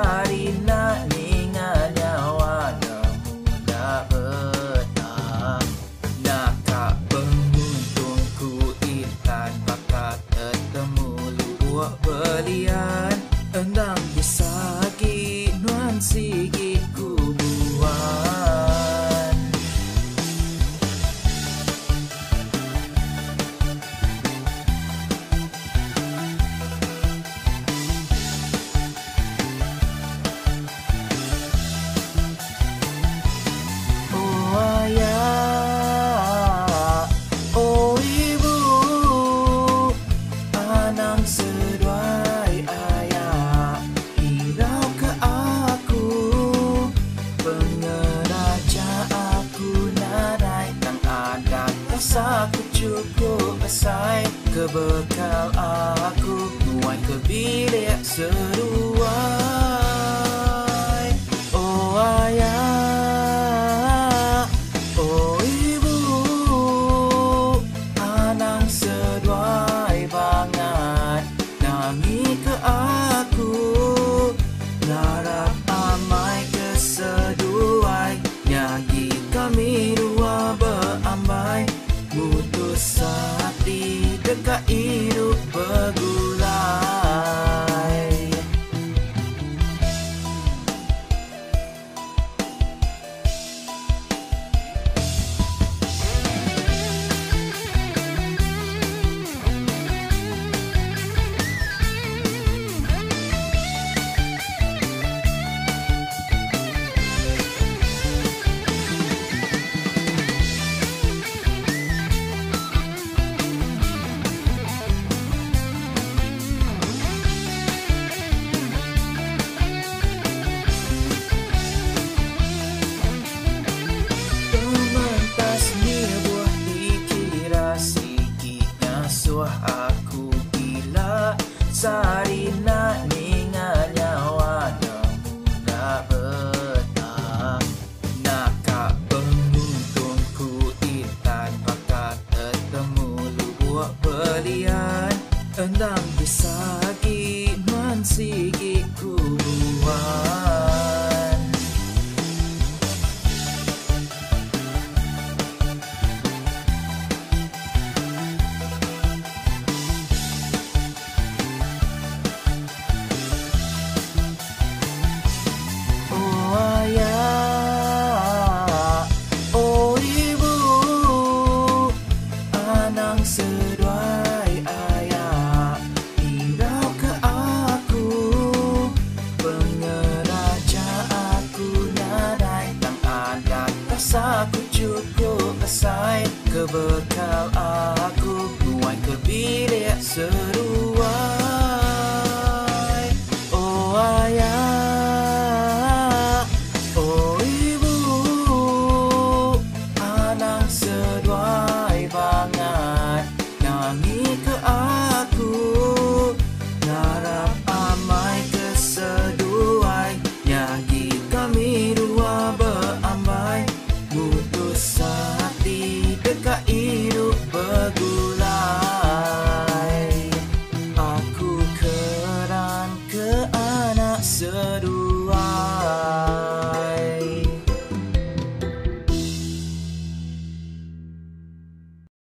sarina ningal nyawa mula betah. Nakak penguntungku intan bakat ketemu lubuh belian. Endang disagi nuan sigi kubuan. Oh ayah, oh ibu, anang seduai ayah, hirau ke aku, pengeraja aku nadai, nang ada rasa ku cukup besai, kebekal aku, nuai ke bilik seruai. Oh ayah, oh ibu, anang seduai banget, nangi ke aku, narap amai keseduai, nyagi kami dua berambai, mutus hati dekat hidup bergulai. Pementas ni buah dikira sikitnya suah aku gila, sarina ningal nyawa mula betah. Nakak penguntungku intan bakat ketemu lubuh belian. Endang disagi nuan sigi kubuan. Oh ayah, oh ibu, anang seduai ayah, hirau ke aku, pengeraja aku nadai, nang ada rasa ku cukup besai, kebekal aku, nuai ke bilik seruai.